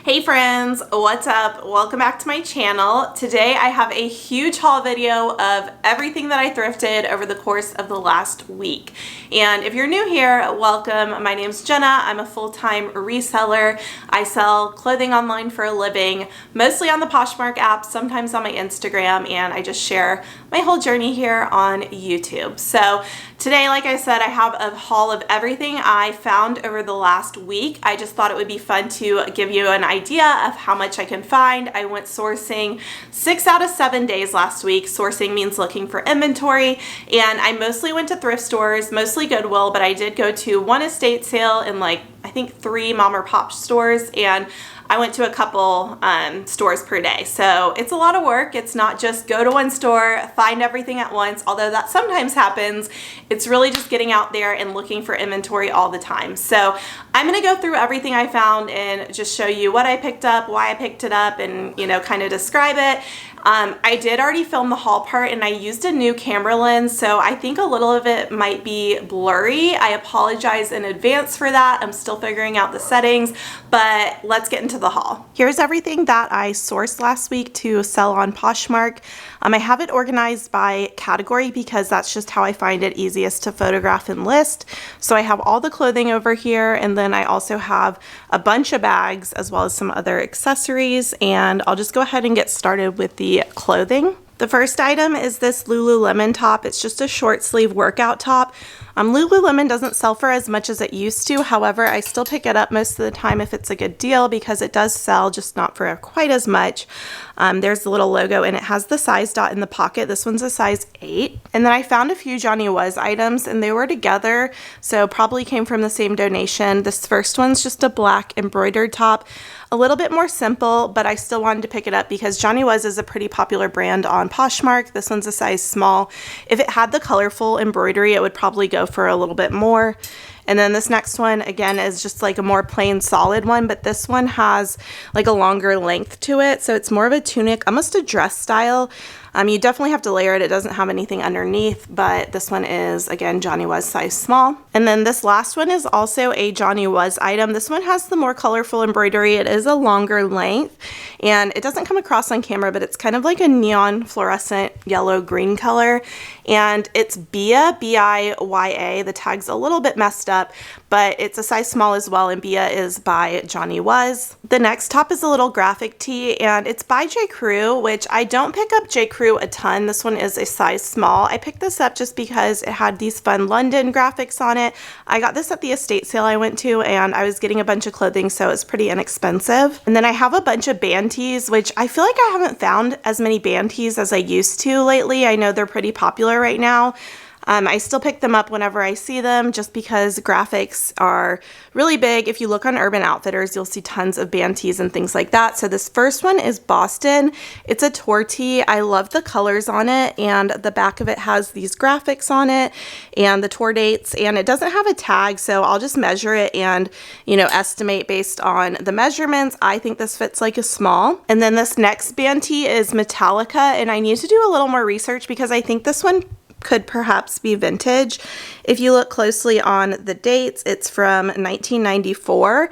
Hey friends, what's up? Welcome back to my channel. Today I have a huge haul video of everything that I thrifted over the course of the last week. And if you're new here, welcome. My name's Jenna. I'm a full-time reseller. I sell clothing online for a living, mostly on the Poshmark app, sometimes on my Instagram, and I just share my whole journey here on YouTube. So today, like I said, I have a haul of everything I found over the last week. I just thought it would be fun to give you an idea of how much I can find. I went sourcing 6 out of 7 days last week. Sourcing means looking for inventory, and I mostly went to thrift stores, mostly Goodwill, but I did go to one estate sale and I think 3 mom or pop stores, and I went to a couple stores per day. So it's a lot of work. It's not just go to one store, find everything at once, although that sometimes happens. It's really just getting out there and looking for inventory all the time. So I'm gonna go through everything I found and just show you what I picked up, why I picked it up, and kind of describe it. I did already film the haul part, and I used a new camera lens, so I think a little of it might be blurry. I apologize in advance for that. I'm still figuring out the settings, but let's get into the haul. Here's everything that I sourced last week to sell on Poshmark. I have it organized by category because that's just how I find it easiest to photograph and list. So I have all the clothing over here, and then I also have a bunch of bags as well as some other accessories, and I'll just go ahead and get started with the clothing. The first item is this Lululemon top. It's just a short sleeve workout top. Lululemon doesn't sell for as much as it used to. However, I still pick it up most of the time if it's a good deal because it does sell, just not for quite as much. There's the little logo, and it has the size dot in the pocket. This one's a size 8. And then I found a few Johnny Was items, and they were together, so probably came from the same donation. This first one's just a black embroidered top. A little bit more simple, but I still wanted to pick it up because Johnny Was is a pretty popular brand on Poshmark. This one's a size small. If it had the colorful embroidery, it would probably go for a little bit more. And then this next one, again, is just a more plain solid one, but this one has a longer length to it. So it's more of a tunic, almost a dress style. You definitely have to layer it. It doesn't have anything underneath, but this one is, again, Johnny Was size small. And then this last one is also a Johnny Was item. This one has the more colorful embroidery. It is a longer length, and it doesn't come across on camera, but it's kind of like a neon fluorescent yellow-green color. And it's Bia, B-I-Y-A. The tag's a little bit messed up, but it's a size small as well, and Bia is by Johnny Was. The next top is a little graphic tee, and it's by J. Crew, which I don't pick up J. Crew a ton. This one is a size small. I picked this up just because it had these fun London graphics on it. I got this at the estate sale I went to, and I was getting a bunch of clothing, so it's pretty inexpensive. And then I have a bunch of band tees, which I feel like I haven't found as many band tees as I used to lately. I know they're pretty popular right now. I still pick them up whenever I see them just because graphics are really big. If you look on Urban Outfitters, you'll see tons of band tees and things like that. So this first one is Boston. It's a tour tee. I love the colors on it, and the back of it has these graphics on it and the tour dates, and it doesn't have a tag, so I'll just measure it and, estimate based on the measurements. I think this fits like a small. And then this next band tee is Metallica, and I need to do a little more research because I think this one could perhaps be vintage. If you look closely on the dates, it's from 1994.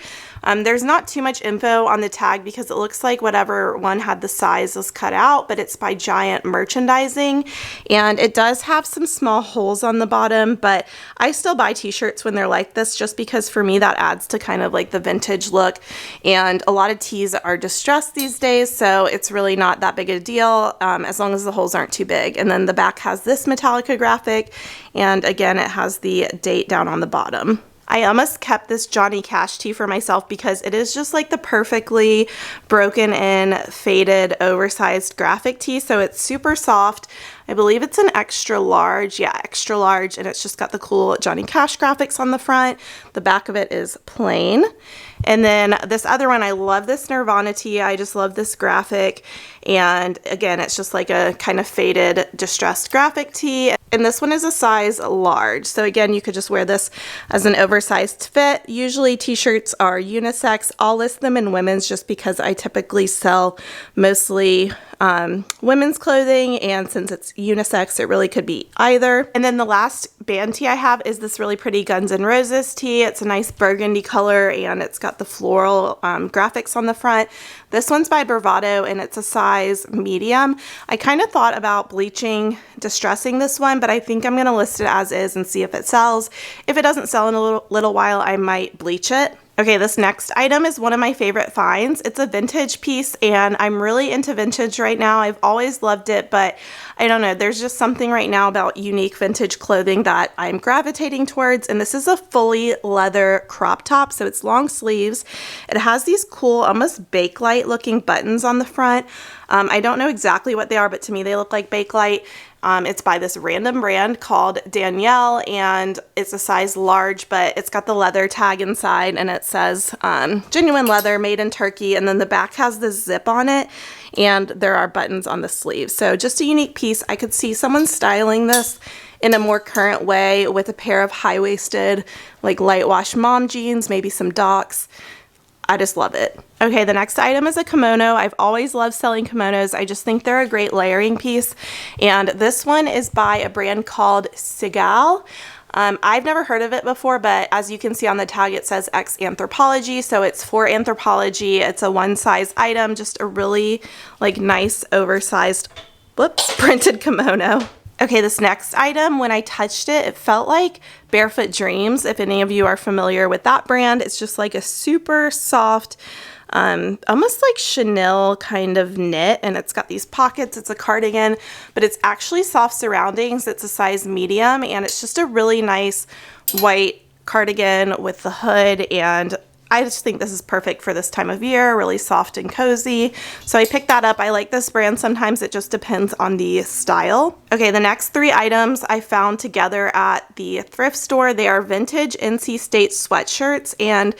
There's not too much info on the tag because it looks like whatever one had the size was cut out, but it's by Giant Merchandising, and it does have some small holes on the bottom, but I still buy t-shirts when they're like this just because for me that adds to kind of the vintage look, and a lot of tees are distressed these days, so it's really not that big a deal as long as the holes aren't too big. And then the back has this Metallica graphic, and again it has the date down on the bottom. I almost kept this Johnny Cash tee for myself because it is just the perfectly broken in, faded, oversized graphic tee. So it's super soft. I believe it's an extra large. Yeah, extra large. And it's just got the cool Johnny Cash graphics on the front. The back of it is plain. And then this other one, I love this Nirvana tee. I just love this graphic. And again, it's just like a kind of faded distressed graphic tee. And this one is a size large. So again, you could just wear this as an oversized fit. Usually t-shirts are unisex. I'll list them in women's just because I typically sell mostly women's clothing, and since it's unisex, it really could be either. And then the last band tee I have is this really pretty Guns N' Roses tee. It's a nice burgundy color and it's got the floral graphics on the front. This one's by Bravado and it's a size medium. I kind of thought about bleaching, distressing this one, but I think I'm going to list it as is and see if it sells. If it doesn't sell in a little while, I might bleach it. Okay, this next item is one of my favorite finds. It's a vintage piece and I'm really into vintage right now. I've always loved it, but I don't know, there's just something right now about unique vintage clothing that I'm gravitating towards, and this is a fully leather crop top, so it's long sleeves. It has these cool, almost Bakelite looking buttons on the front. I don't know exactly what they are, but to me they look like Bakelite. It's by this random brand called Danielle, and it's a size large, but it's got the leather tag inside, and it says genuine leather made in Turkey, and then the back has this zip on it, and there are buttons on the sleeves. So just a unique piece. I could see someone styling this in a more current way with a pair of high-waisted, like light wash mom jeans, maybe some Docs. I just love it. Okay, the next item is a kimono. I've always loved selling kimonos. I just think they're a great layering piece. And this one is by a brand called Segal. I've never heard of it before, but as you can see on the tag, it says X Anthropology. So it's for Anthropology. It's a one size item, just a really like nice oversized, printed kimono. Okay, this next item, when I touched it, it felt like Barefoot Dreams. If any of you are familiar with that brand, it's just like a super soft, almost like Chanel kind of knit, and it's got these pockets. It's a cardigan, but it's actually soft surroundings. It's a size medium, and it's just a really nice white cardigan with the hood, and I just think this is perfect for this time of year, really soft and cozy. So I picked that up. I like this brand. Sometimes it just depends on the style. Okay, the next three items I found together at the thrift store. They are vintage NC State sweatshirts, and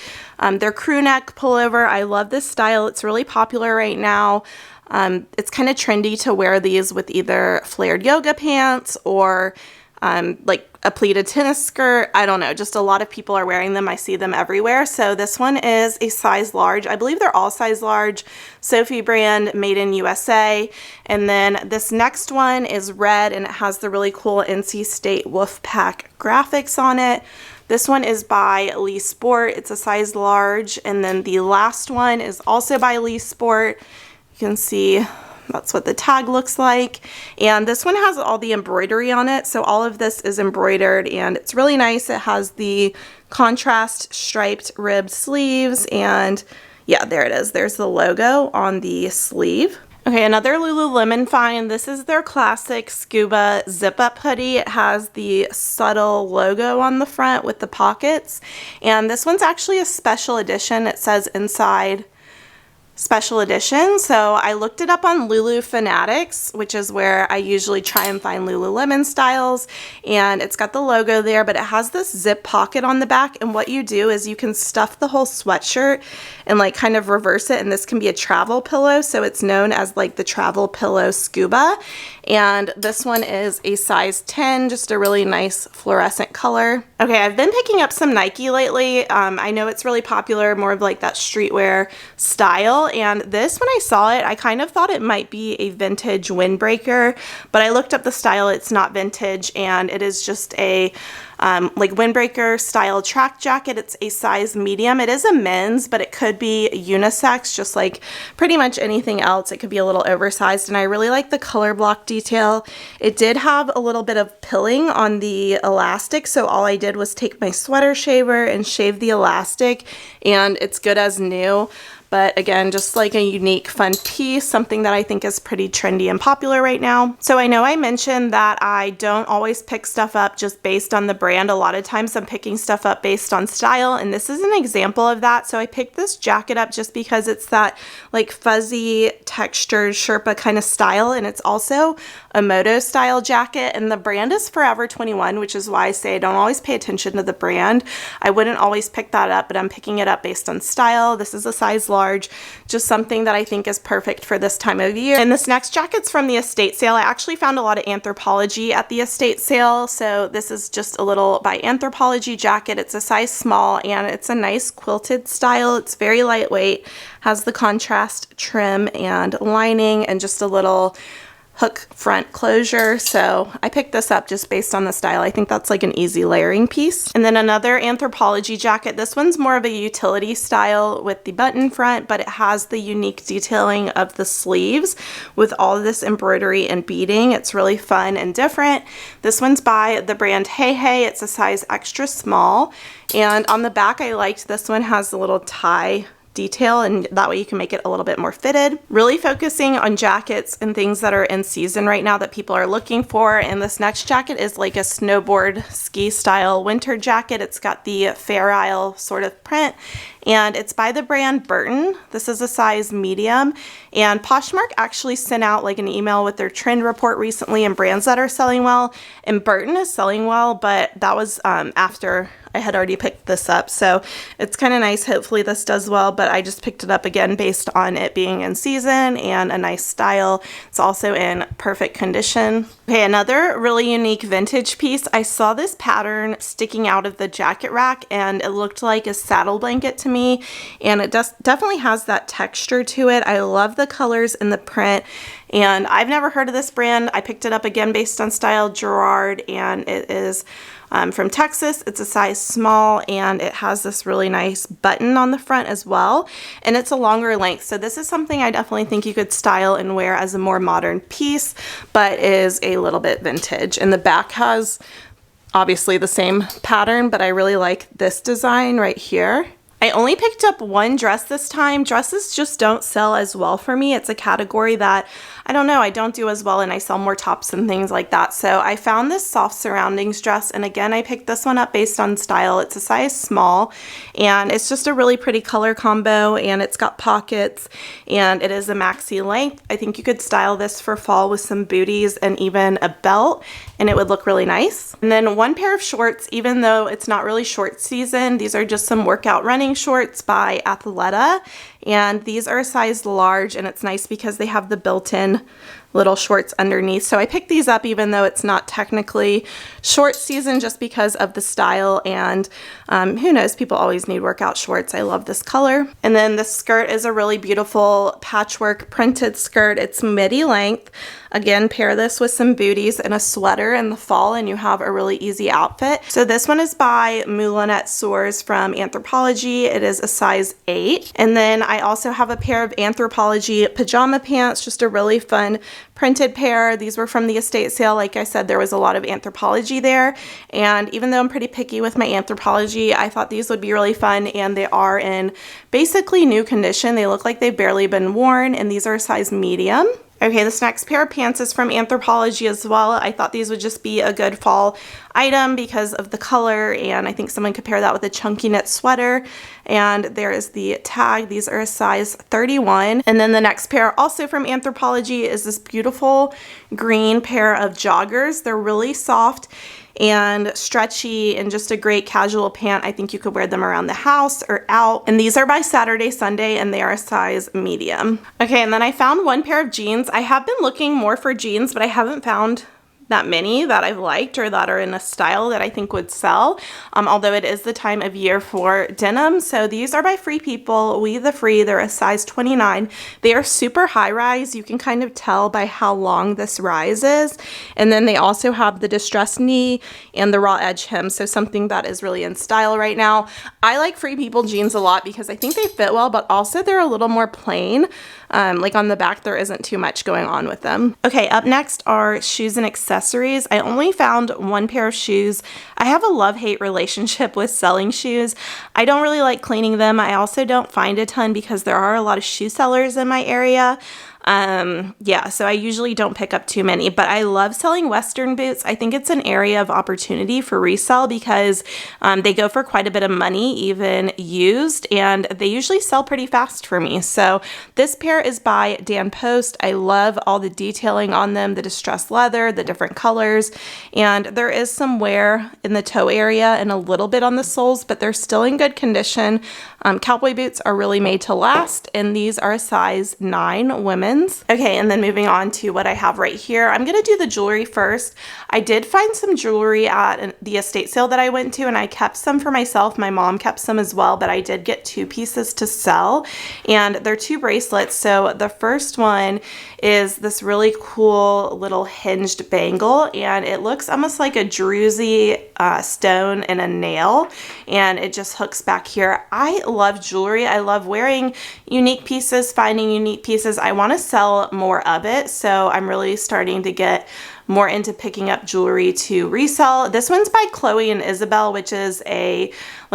they're crew neck pullover. I love this style. It's really popular right now. It's kind of trendy to wear these with either flared yoga pants or like a pleated tennis skirt. I don't know, just a lot of people are wearing them. I see them everywhere. So this one is a size large. I believe they're all size large. Sophie brand, made in USA. And then this next one is red, and it has the really cool NC State Wolfpack graphics on it. This one is by Lee Sport. It's a size large. And then the last one is also by Lee Sport. You can see that's what the tag looks like. And this one has all the embroidery on it. So all of this is embroidered and it's really nice. It has the contrast striped ribbed sleeves, and yeah, there it is. There's the logo on the sleeve. Okay, another Lululemon find. This is their classic scuba zip-up hoodie. It has the subtle logo on the front with the pockets. And this one's actually a special edition. It says inside special edition. So I looked it up on Lulu Fanatics, which is where I usually try and find Lululemon styles, and it's got the logo there, but it has this zip pocket on the back, and what you do is you can stuff the whole sweatshirt and like kind of reverse it, and this can be a travel pillow, so it's known as like the travel pillow scuba. And this one is a size 10, just a really nice fluorescent color. Okay, I've been picking up some Nike lately. I know it's really popular, more of like that streetwear style. And this, when I saw it, I kind of thought it might be a vintage windbreaker, but I looked up the style. It's not vintage, and it is just a like windbreaker style track jacket. It's a size medium. It is a men's, but it could be unisex, just like pretty much anything else. It could be a little oversized, and I really like the color block detail. It did have a little bit of pilling on the elastic, so all I did was take my sweater shaver and shave the elastic, and it's good as new. But again, just like a unique, fun piece, something that I think is pretty trendy and popular right now. So I know I mentioned that I don't always pick stuff up just based on the brand. brand, a lot of times I'm picking stuff up based on style, and this is an example of that. So I picked this jacket up just because it's that like fuzzy textured Sherpa kind of style, and it's also a moto style jacket, and the brand is Forever 21, which is why I say I don't always pay attention to the brand. I wouldn't always pick that up, but I'm picking it up based on style. This is a size large, just something that I think is perfect for this time of year. And this next jacket's from the estate sale. I actually found a lot of Anthropologie at the estate sale, so this is just a little by Anthropologie jacket. It's a size small, and it's a nice quilted style. It's very lightweight, has the contrast trim and lining, and just a little hook front closure. So I picked this up just based on the style. I think that's like an easy layering piece. And then another Anthropologie jacket. This one's more of a utility style with the button front, but it has the unique detailing of the sleeves with all of this embroidery and beading. It's really fun and different. This one's by the brand Hey Hey. It's a size extra small. And on the back, I liked this one has a little tie detail, and that way you can make it a little bit more fitted. Really focusing on jackets and things that are in season right now that people are looking for. And this next jacket is like a snowboard ski style winter jacket. It's got the Fair Isle sort of print, and it's by the brand Burton. This is a size medium, and Poshmark actually sent out like an email with their trend report recently and brands that are selling well, and Burton is selling well, but that was after I had already picked this up. So it's kind of nice. Hopefully this does well, but I just picked it up again based on it being in season and a nice style. It's also in perfect condition. Okay, another really unique vintage piece. I saw this pattern sticking out of the jacket rack, and it looked like a saddle blanket to me, and it definitely has that texture to it. I love the colors and the print, and I've never heard of this brand. I picked it up again based on style, Gerard, and it is from Texas. It's a size small, and it has this really nice button on the front as well, and it's a longer length. So this is something I definitely think you could style and wear as a more modern piece, but is a little bit vintage. And the back has obviously the same pattern, but I really like this design right here. I only picked up one dress this time. Dresses just don't sell as well for me. It's a category that, I don't know, I don't do as well, and I sell more tops and things like that. So I found this soft surroundings dress, and again, I picked this one up based on style. It's a size small, and it's just a really pretty color combo, and it's got pockets, and it is a maxi length. I think you could style this for fall with some booties and even a belt, and it would look really nice. And then one pair of shorts, even though it's not really short season, these are just some workout running shorts by Athleta, and these are a size large, and it's nice because they have the built-in little shorts underneath. So I picked these up even though it's not technically short season, just because of the style, and who knows, people always need workout shorts. I love this color. And then this skirt is a really beautiful patchwork printed skirt. It's midi length. Again, pair this with some booties and a sweater in the fall, and you have a really easy outfit. So this one is by Moulinette Sours from Anthropologie. It is a size 8. And then I also have a pair of Anthropologie pajama pants, just a really fun printed pair. These were from the estate sale. Like I said, there was a lot of Anthropologie there, and even though I'm pretty picky with my Anthropologie, I thought these would be really fun, and they are in basically new condition. They look like they've barely been worn, and these are a size medium. Okay, this next pair of pants is from Anthropologie as well. I thought these would just be a good fall item because of the color, and I think someone could pair that with a chunky knit sweater. And there is the tag. These are a size 31. And then the next pair, also from Anthropologie, is this beautiful green pair of joggers. They're really soft and stretchy and just a great casual pant. I think you could wear them around the house or out. And these are by Saturday Sunday, and they are a size medium. Okay, and then I found one pair of jeans. I have been looking more for jeans, but I haven't found that many that I've liked or that are in a style that I think would sell, although it is the time of year for denim. So these are by Free People, We the Free. They're a size 29. They are super high rise. You can kind of tell by how long this rise is. And then they also have the distressed knee and the raw edge hem, so something that is really in style right now. I like Free People jeans a lot because I think they fit well, but also they're a little more plain. Like on the back, there isn't too much going on with them. Okay, up next are shoes and accessories. I only found one pair of shoes. I have a love-hate relationship with selling shoes. I don't really like cleaning them. I also don't find a ton because there are a lot of shoe sellers in my area. Yeah, so I usually don't pick up too many, but I love selling Western boots. I think it's an area of opportunity for resale because they go for quite a bit of money, even used, and they usually sell pretty fast for me. So this pair is by Dan Post. I love all the detailing on them, the distressed leather, the different colors, and there is some wear in the toe area and a little bit on the soles, but they're still in good condition. Cowboy boots are really made to last, and these are a size 9 women's. Okay, and then moving on to what I have right here. I'm going to do the jewelry first. I did find some jewelry at the estate sale that I went to, and I kept some for myself. My mom kept some as well, but I did get 2 pieces to sell, and they're 2 bracelets. So the first one is this really cool little hinged bangle, and it looks almost like a druzy stone and a nail, and it just hooks back here. I love jewelry. I love wearing unique pieces, finding unique pieces. I want to sell more of it, so I'm really starting to get more into picking up jewelry to resell. This one's by Chloe and Isabel, which is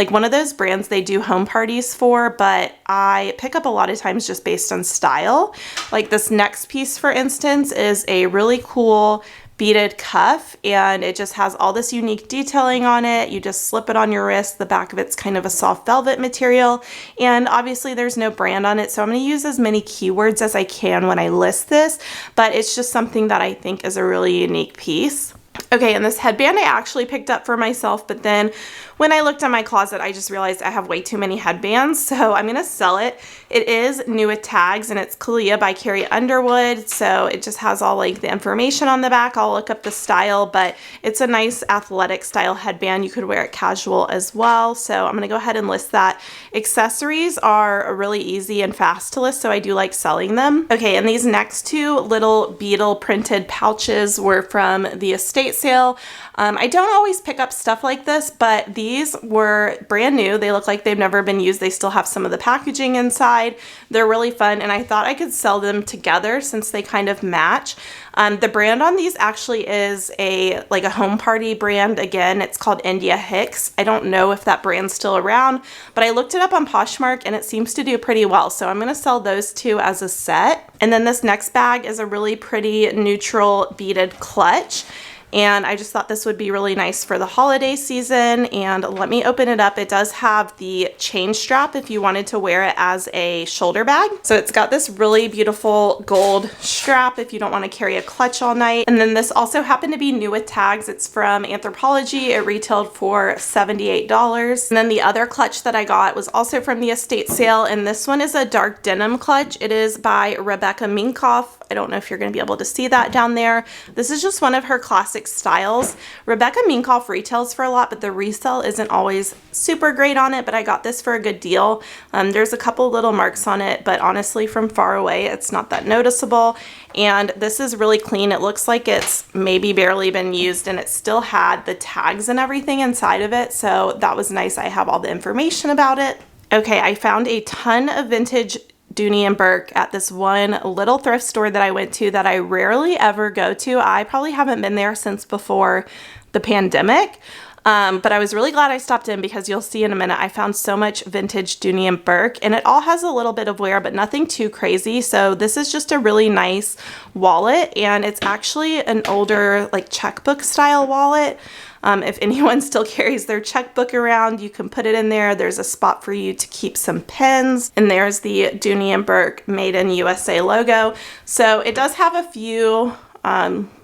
one of those brands they do home parties for, but I pick up a lot of times just based on style. Like this next piece, for instance, is a really cool beaded cuff, and it just has all this unique detailing on it. You just slip it on your wrist. The back of it's kind of a soft velvet material, and obviously there's no brand on it, so I'm going to use as many keywords as I can when I list this, but it's just something that I think is a really unique piece. Okay, and this headband I actually picked up for myself, but then when I looked in my closet, I just realized I have way too many headbands, so I'm going to sell it. It is new with tags, and it's Kalia by Carrie Underwood, so it just has all like the information on the back. I'll look up the style, but it's a nice athletic style headband. You could wear it casual as well, so I'm going to go ahead and list that. Accessories are really easy and fast to list, so I do like selling them. Okay, and these next 2 little beetle printed pouches were from the estate sale. I don't always pick up stuff like this, but these were brand new. They look like they've never been used. They still have some of the packaging inside. They're really fun, and I thought I could sell them together since they kind of match. The brand on these actually is a home party brand. Again, it's called India Hicks. I don't know if that brand's still around, but I looked it up on Poshmark and it seems to do pretty well. So I'm going to sell those 2 as a set. And then this next bag is a really pretty neutral beaded clutch. And I just thought this would be really nice for the holiday season. And let me open it up. It does have the chain strap if you wanted to wear it as a shoulder bag. So it's got this really beautiful gold strap if you don't want to carry a clutch all night. And then this also happened to be new with tags. It's from Anthropologie. It retailed for $78. And then the other clutch that I got was also from the estate sale. And this one is a dark denim clutch. It is by Rebecca Minkoff. I don't know if you're going to be able to see that down there. This is just one of her classic styles. Rebecca Minkoff retails for a lot, but the resale isn't always super great on it, but I got this for a good deal. There's a couple little marks on it, but honestly from far away it's not that noticeable, and this is really clean. It looks like it's maybe barely been used, and it still had the tags and everything inside of it, so that was nice. I have all the information about it. Okay, I found a ton of vintage Dooney and Bourke at this one little thrift store that I went to that I rarely ever go to. I probably haven't been there since before the pandemic, but I was really glad I stopped in because you'll see in a minute I found so much vintage Dooney and Bourke, and it all has a little bit of wear but nothing too crazy. So this is just a really nice wallet, and it's actually an older checkbook style wallet. If anyone still carries their checkbook around, you can put it in there. There's a spot for you to keep some pens, and there's the Dooney and Bourke Made in USA logo. So it does have a few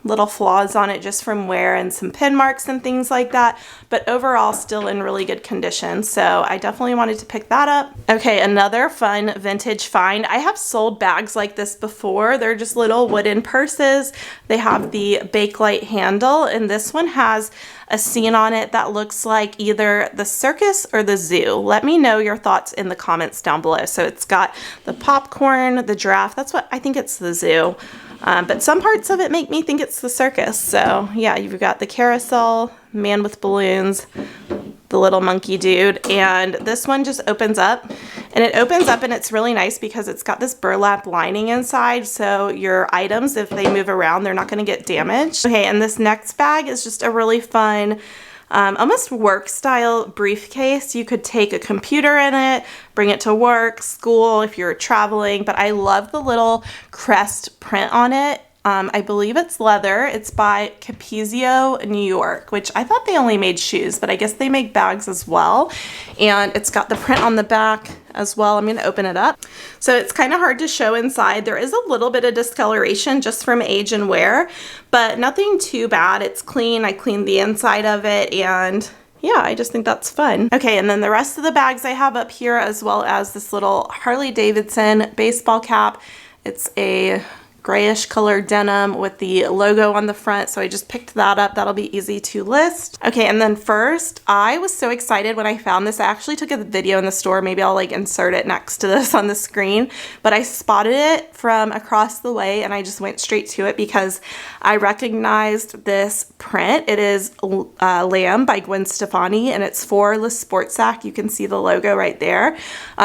little flaws on it just from wear and some pen marks and things like that, but overall still in really good condition. So I definitely wanted to pick that up. Okay, another fun vintage find. I have sold bags like this before. They're just little wooden purses. They have the Bakelite handle, and this one has a scene on it that looks like either the circus or the zoo. Let me know your thoughts in the comments down below. So it's got the popcorn, the giraffe. That's what I think it's, the zoo. But some parts of it make me think it's the circus. So yeah, you've got the carousel, man with balloons, the little monkey dude, and this one just opens up, and it opens up and it's really nice because it's got this burlap lining inside, so your items, if they move around, they're not going to get damaged. Okay, and this next bag is just a really fun almost work style briefcase. You could take a computer in it, bring it to work, school, if you're traveling, but I love the little crest print on it. I believe it's leather. It's by Capezio, New York, which I thought they only made shoes, but I guess they make bags as well. And it's got the print on the back as well. I'm going to open it up. So it's kind of hard to show inside. There is a little bit of discoloration just from age and wear, but nothing too bad. It's clean. I cleaned the inside of it, and yeah, I just think that's fun. Okay, and then the rest of the bags I have up here, as well as this little Harley Davidson baseball cap. It's a grayish colored denim with the logo on the front, so I just picked that up. That'll be easy to list. Okay, and then first, I was so excited when I found this. I actually took a video in the store. Maybe I'll like insert it next to this on the screen, but I spotted it from across the way and I just went straight to it because I recognized this print. It is Lamb by Gwen Stefani, and it's for Le Sport Sac. You can see the logo right there.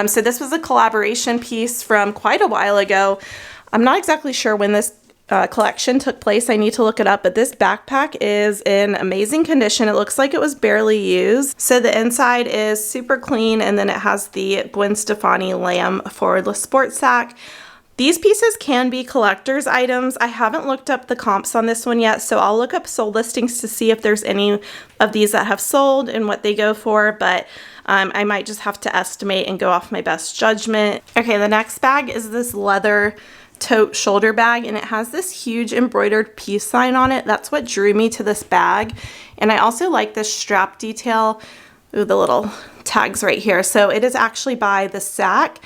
So this was a collaboration piece from quite a while ago. I'm not exactly sure when this collection took place. I need to look it up, but this backpack is in amazing condition. It looks like it was barely used. So the inside is super clean, and then it has the Gwen Stefani Lamb for Le Sport Sac. These pieces can be collector's items. I haven't looked up the comps on this one yet, so I'll look up sold listings to see if there's any of these that have sold and what they go for, but I might just have to estimate and go off my best judgment. Okay, the next bag is this leather tote shoulder bag, and it has this huge embroidered peace sign on it. That's what drew me to this bag. And I also like this strap detail. Ooh, the little tags right here. So it is actually by the Sac,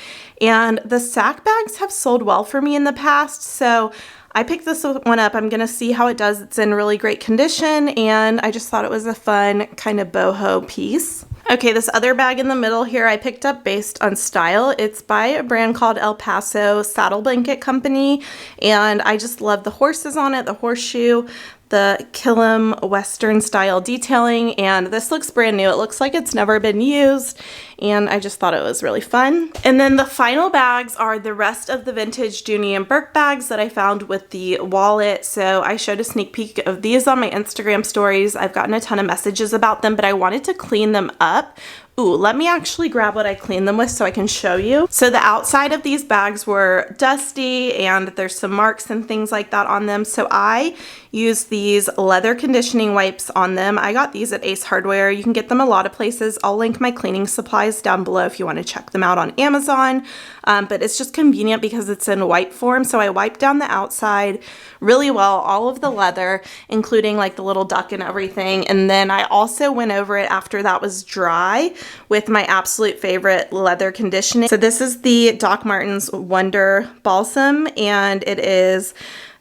and the Sac bags have sold well for me in the past, so I picked this one up. I'm gonna see how it does. It's in really great condition, and I just thought it was a fun kind of boho piece. Okay, this other bag in the middle here I picked up based on style. It's by a brand called El Paso Saddle Blanket Company, and I just love the horses on it, the horseshoe, the Killam Western style detailing, and this looks brand new. It looks like it's never been used, and I just thought it was really fun. And then the final bags are the rest of the vintage Dooney and Bourke bags that I found with the wallet. So I showed a sneak peek of these on my Instagram stories. I've gotten a ton of messages about them, but I wanted to clean them up. Ooh, let me actually grab what I cleaned them with so I can show you. So the outside of these bags were dusty, and there's some marks and things like that on them. So I used these leather conditioning wipes on them. I got these at Ace Hardware. You can get them a lot of places. I'll link my cleaning supplies down below if you want to check them out on Amazon. But it's just convenient because it's in wipe form. So I wiped down the outside really well, all of the leather, including like the little duck and everything. And then I also went over it after that was dry with my absolute favorite leather conditioning. So this is the Doc Martens Wonder Balsam, and it is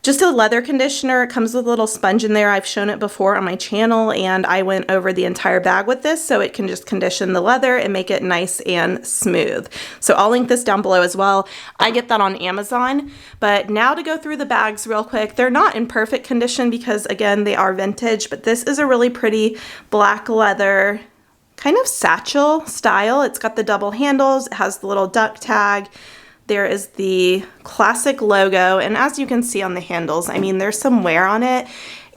just a leather conditioner. It comes with a little sponge in there. I've shown it before on my channel, and I went over the entire bag with this so it can just condition the leather and make it nice and smooth. So I'll link this down below as well. I get that on Amazon. But now to go through the bags real quick. They're not in perfect condition because, again, they are vintage, but this is a really pretty black leather kind of satchel style. It's got the double handles. It has the little duck tag. There is the classic logo, and as you can see on the handles, I mean, there's some wear on it,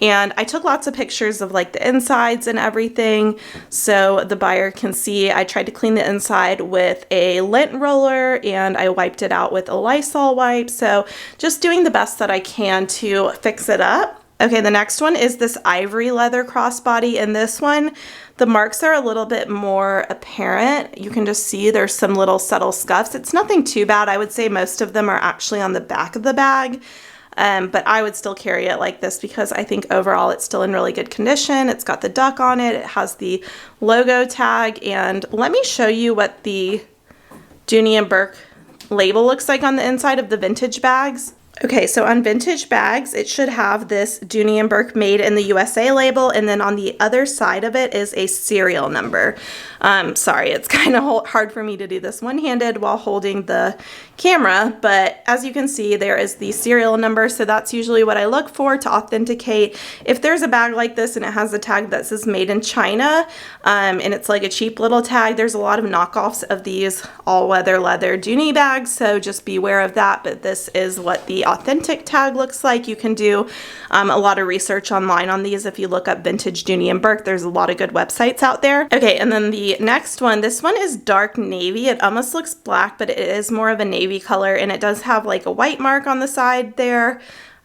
and I took lots of pictures of like the insides and everything so the buyer can see. I tried to clean the inside with a lint roller, and I wiped it out with a Lysol wipe, so just doing the best that I can to fix it up. Okay, the next one is this ivory leather crossbody, and this one, the marks are a little bit more apparent. You can just see there's some little subtle scuffs. It's nothing too bad. I would say most of them are actually on the back of the bag, but I would still carry it like this because I think overall it's still in really good condition. It's got the duck on it. It has the logo tag, and let me show you what the Dooney and Bourke label looks like on the inside of the vintage bags. Okay, so on vintage bags, it should have this Dooney and Bourke made in the USA label, and then on the other side of it is a serial number. Sorry, it's kind of hard for me to do this one-handed while holding the camera, but as you can see, there is the serial number, so that's usually what I look for to authenticate. If there's a bag like this and it has a tag that says made in China, and it's like a cheap little tag, there's a lot of knockoffs of these all-weather leather Dooney bags, so just beware of that, but this is what the authentic tag looks like. You can do a lot of research online on these. If you look up vintage Dooney and Bourke, there's a lot of good websites out there. Okay, and then the next one, this one is dark navy. It almost looks black, but it is more of a navy color, and it does have like a white mark on the side there.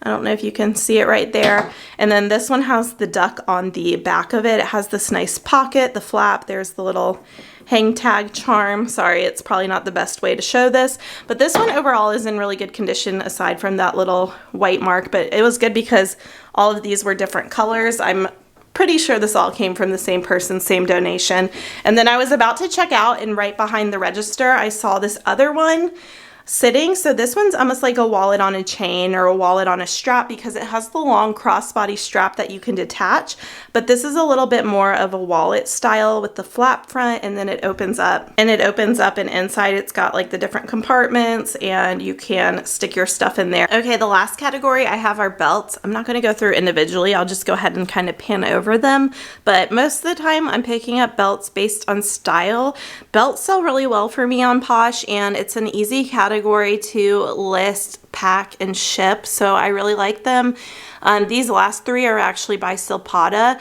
I don't know if you can see it right there. And then this one has the duck on the back of it. It has this nice pocket, the flap. There's the little hang tag charm. Sorry, it's probably not the best way to show this, but this one overall is in really good condition aside from that little white mark, but it was good because all of these were different colors. I'm pretty sure this all came from the same person, same donation. And then I was about to check out, and right behind the register, I saw this other one sitting. So this one's almost like a wallet on a chain or a wallet on a strap because it has the long crossbody strap that you can detach, but this is a little bit more of a wallet style with the flap front, and then it opens up, and inside it's got like the different compartments, and you can stick your stuff in there. Okay, the last category I have are belts. I'm not going to go through individually. I'll just go ahead and kind of pan over them, but most of the time I'm picking up belts based on style. Belts sell really well for me on Posh, and it's an easy category to list, pack, and ship, so I really like them. These last three are actually by Silpada,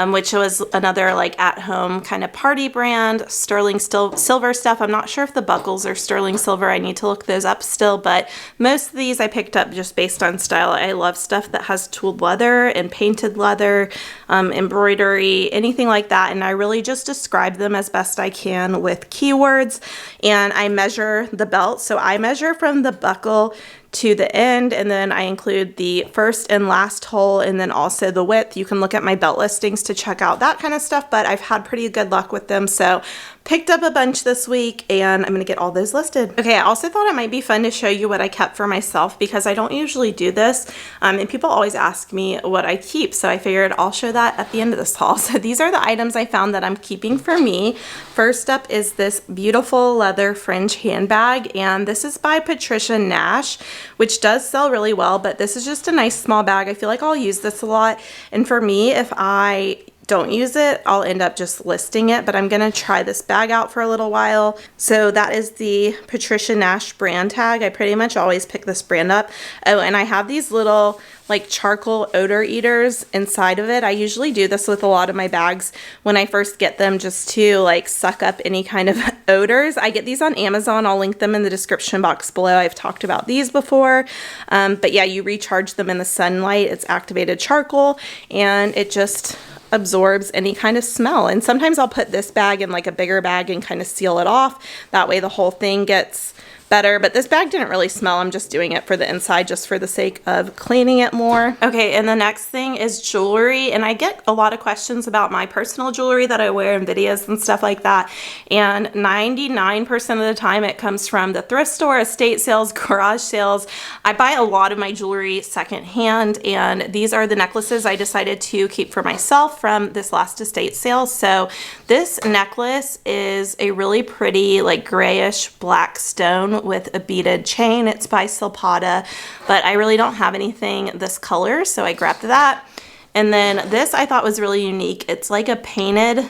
which was another like at-home kind of party brand. Sterling silver stuff. I'm not sure if the buckles are sterling silver. I need to look those up still, but most of these I picked up just based on style. I love stuff that has tooled leather and painted leather, embroidery, anything like that, and I really just describe them as best I can with keywords, and I measure the belt. So I measure from the buckle to the end, and then I include the first and last hole, and then also the width. You can look at my belt listings to check out that kind of stuff, but I've had pretty good luck with them, so picked up a bunch this week, and I'm gonna get all those listed. Okay, I also thought it might be fun to show you what I kept for myself because I don't usually do this, and people always ask me what I keep, so I figured I'll show that at the end of this haul. So these are the items I found that I'm keeping for me. First up is this beautiful leather fringe handbag, and this is by Patricia Nash, which does sell really well, but this is just a nice small bag. I feel like I'll use this a lot, and for me, if I don't use it, I'll end up just listing it, but I'm gonna try this bag out for a little while. So that is the Patricia Nash brand tag. I pretty much always pick this brand up. Oh, and I have these little like charcoal odor eaters inside of it. I usually do this with a lot of my bags when I first get them, just to like suck up any kind of odors. I get these on Amazon. I'll link them in the description box below. I've talked about these before, but yeah, you recharge them in the sunlight. It's activated charcoal, and it just absorbs any kind of smell. And sometimes I'll put this bag in like a bigger bag and kind of seal it off. That way the whole thing gets better, but this bag didn't really smell. I'm just doing it for the inside, just for the sake of cleaning it more. Okay, and the next thing is jewelry, and I get a lot of questions about my personal jewelry that I wear in videos and stuff like that, and 99% of the time it comes from the thrift store, estate sales, garage sales. I buy a lot of my jewelry secondhand, and these are the necklaces I decided to keep for myself from this last estate sale. So this necklace is a really pretty like grayish black stone with a beaded chain. It's by Silpada, but I really don't have anything this color, so I grabbed that. And then this I thought was really unique. It's like a painted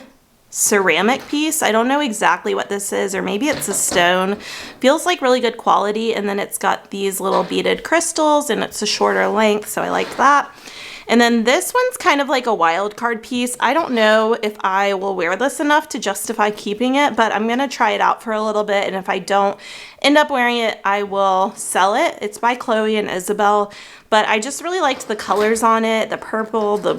ceramic piece. I don't know exactly what this is, or maybe it's a stone. Feels like really good quality, and then it's got these little beaded crystals, and it's a shorter length, so I like that. And then this one's kind of like a wild card piece. I don't know if I will wear this enough to justify keeping it, but I'm gonna try it out for a little bit, and if I don't end up wearing it, I will sell it. It's by Chloe and Isabel, but I just really liked the colors on it, the purple, the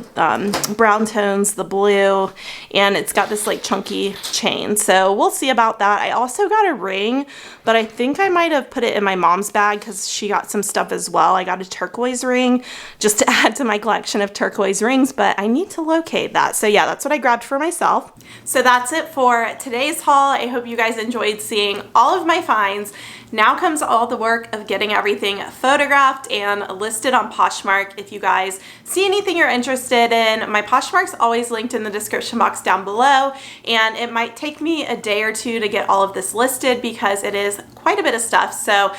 brown tones, the blue, and it's got this like chunky chain. So we'll see about that. I also got a ring, but I think I might have put it in my mom's bag because she got some stuff as well. I got a turquoise ring just to add to my collection of turquoise rings, but I need to locate that. So yeah, that's what I grabbed for myself. So that's it for today's haul. I hope you guys enjoyed seeing all of my finds. Now comes all the work of getting everything photographed and listed on Poshmark. If you guys see anything you're interested in, my Poshmark's always linked in the description box down below, and it might take me a day or two to get all of this listed because it is quite a bit of stuff. So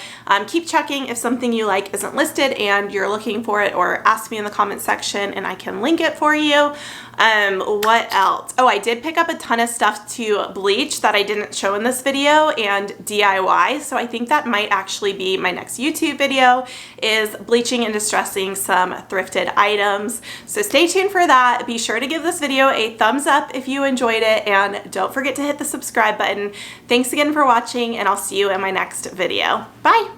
keep checking if something you like isn't listed and you're looking for it, or ask me in the comment section and I can link it for you. What else? Oh, I did pick up a ton of stuff to bleach that I didn't show in this video and DIY. So I think think that might actually be my next YouTube video, is bleaching and distressing some thrifted items. So stay tuned for that. Be sure to give this video a thumbs up if you enjoyed it, and don't forget to hit the subscribe button. Thanks again for watching, and I'll see you in my next video. Bye!